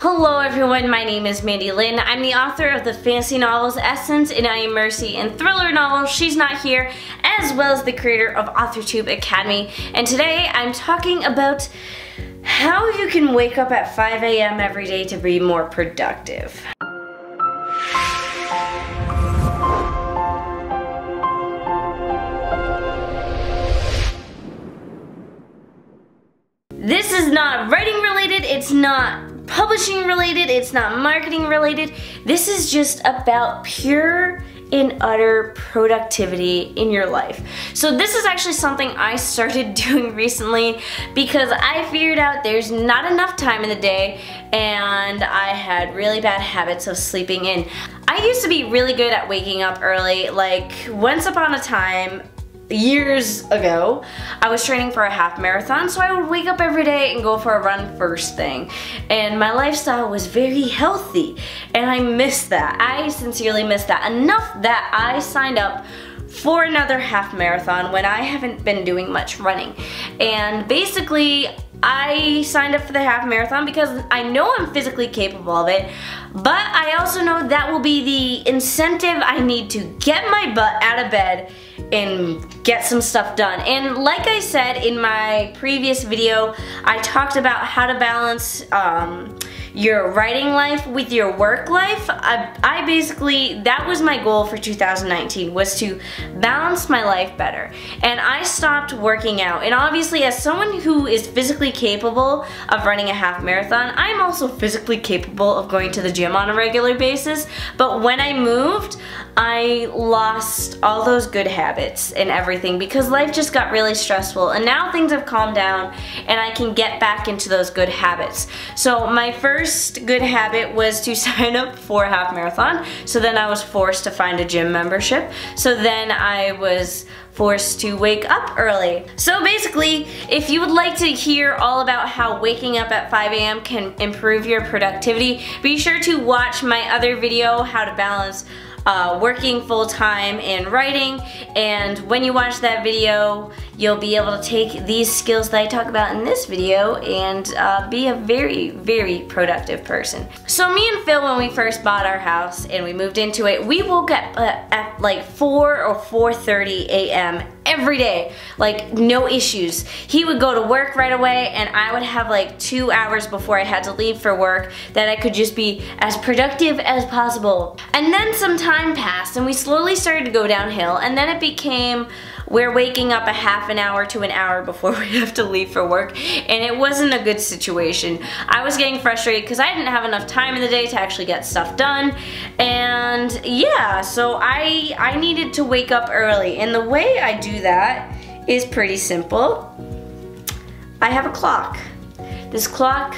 Hello everyone, my name is Mandy Lynn. I'm the author of the fantasy novels Essence and I Am Mercy and thriller novel She's Not Here, as well as the creator of AuthorTube Academy. And today I'm talking about how you can wake up at 5 a.m. every day to be more productive. This is not writing related, it's not publishing related, it's not marketing related. This is just about pure and utter productivity in your life. So this is actually something I started doing recently because I figured out there's not enough time in the day and I had really bad habits of sleeping in. I used to be really good at waking up early. Like once upon a time, years ago, I was training for a half marathon, so I would wake up every day and go for a run first thing. And my lifestyle was very healthy, and I missed that. I sincerely missed that. Enough that I signed up for another half marathon when I haven't been doing much running. And basically, I signed up for the half marathon because I know I'm physically capable of it, but I also know that will be the incentive I need to get my butt out of bed and get some stuff done. And like I said in my previous video, I talked about how to balance your writing life with your work life. I basically, that was my goal for 2019, was to balance my life better. And I stopped working out. And obviously, as someone who is physically capable of running a half marathon, I'm also physically capable of going to the gym on a regular basis. But when I moved, I lost all those good habits and everything because life just got really stressful, and now things have calmed down and I can get back into those good habits. So my first good habit was to sign up for a half marathon. So then I was forced to find a gym membership. So then I was forced to wake up early. So basically, if you would like to hear all about how waking up at 5 a.m. can improve your productivity, be sure to watch my other video, how to balance working full-time and writing. And when you watch that video, you'll be able to take these skills that I talk about in this video and be a very, very productive person. So me and Phil, when we first bought our house and we moved into it, we woke up at like 4 or 4:30 a.m. every day, like no issues. He would go to work right away and I would have like 2 hours before I had to leave for work that I could just be as productive as possible. And then some time passed and we slowly started to go downhill, and then it became we're waking up a half an hour to an hour before we have to leave for work, and it wasn't a good situation. I was getting frustrated because I didn't have enough time in the day to actually get stuff done, and yeah, so I needed to wake up early, and the way I do that is pretty simple. I have a clock. This clock,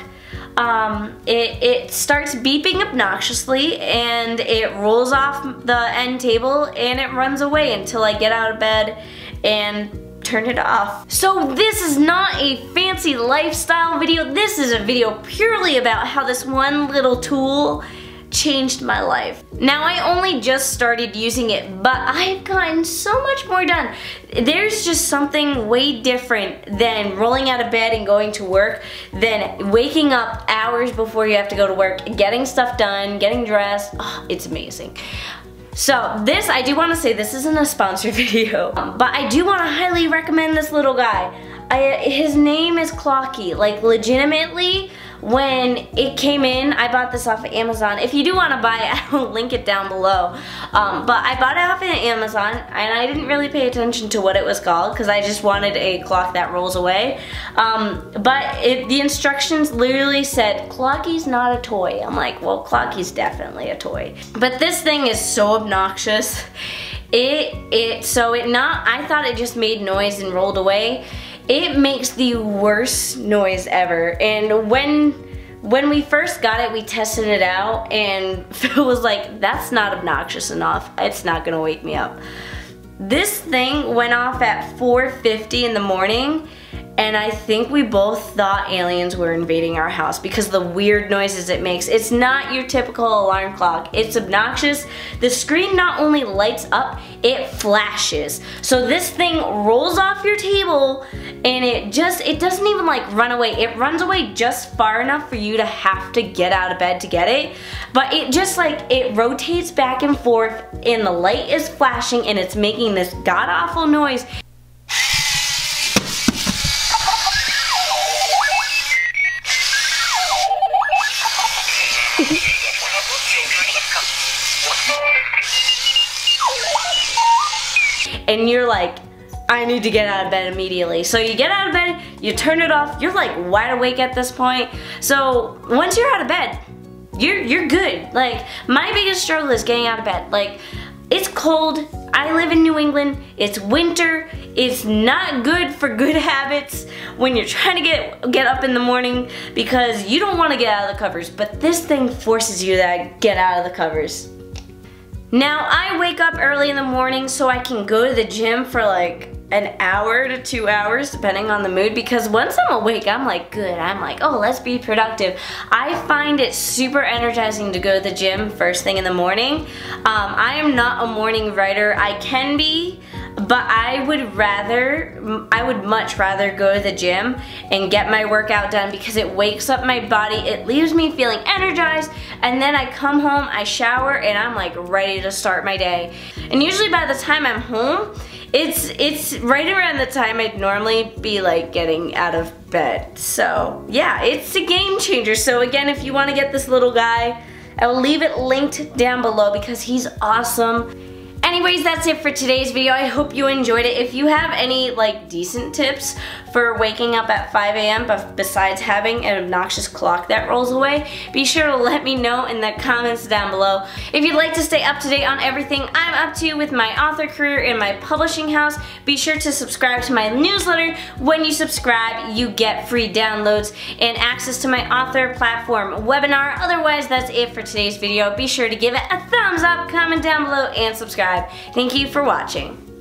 it starts beeping obnoxiously and it rolls off the end table and it runs away until I get out of bed and turn it off. So this is not a fancy lifestyle video. This is a video purely about how this one little tool changed my life. Now I only just started using it, but I've gotten so much more done. There's just something way different than rolling out of bed and going to work than waking up hours before you have to go to work, getting stuff done, getting dressed. Oh, it's amazing. So this, I do want to say this isn't a sponsored video, but I do want to highly recommend this little guy. His name is Clocky. Like legitimately, when it came in, I bought this off of Amazon. If you do want to buy it, I'll link it down below. But I bought it off of Amazon, and I didn't really pay attention to what it was called because I just wanted a clock that rolls away. But the instructions literally said, Clocky's not a toy. I'm like, well, Clocky's definitely a toy. But this thing is so obnoxious. I thought it just made noise and rolled away. It makes the worst noise ever, and when we first got it, we tested it out, and Phil was like, that's not obnoxious enough, it's not gonna wake me up. This thing went off at 4:50 in the morning, and I think we both thought aliens were invading our house because of the weird noises it makes. It's not your typical alarm clock. It's obnoxious. The screen not only lights up, it flashes. So this thing rolls off your table and it doesn't even like run away. It runs away just far enough for you to have to get out of bed to get it. But it just like, it rotates back and forth and the light is flashing and it's making this god-awful noise. And you're like, I need to get out of bed immediately. So you get out of bed, you turn it off, you're like wide awake at this point. So once you're out of bed, you're good. Like, my biggest struggle is getting out of bed. Like, it's cold, I live in New England, it's winter, it's not good for good habits when you're trying to get up in the morning because you don't want to get out of the covers, but this thing forces you to get out of the covers. Now, I wake up early in the morning so I can go to the gym for like an hour to 2 hours depending on the mood, because once I'm awake I'm like good. I'm like, oh, let's be productive. I find it super energizing to go to the gym first thing in the morning. I am not a morning writer. I can be, but I would much rather go to the gym and get my workout done because it wakes up my body, it leaves me feeling energized, and then I come home, I shower, and I'm like ready to start my day. And usually by the time I'm home, it's right around the time I'd normally be like getting out of bed. So yeah, it's a game changer. So again, if you want to get this little guy, I will leave it linked down below because he's awesome. Anyways, that's it for today's video. I hope you enjoyed it. If you have any like decent tips for waking up at 5 a.m. but besides having an obnoxious clock that rolls away, be sure to let me know in the comments down below. If you'd like to stay up to date on everything I'm up to with my author career in my publishing house, be sure to subscribe to my newsletter. When you subscribe, you get free downloads and access to my author platform webinar. Otherwise, that's it for today's video. Be sure to give it a thumbs up, comment down below, and subscribe. Thank you for watching.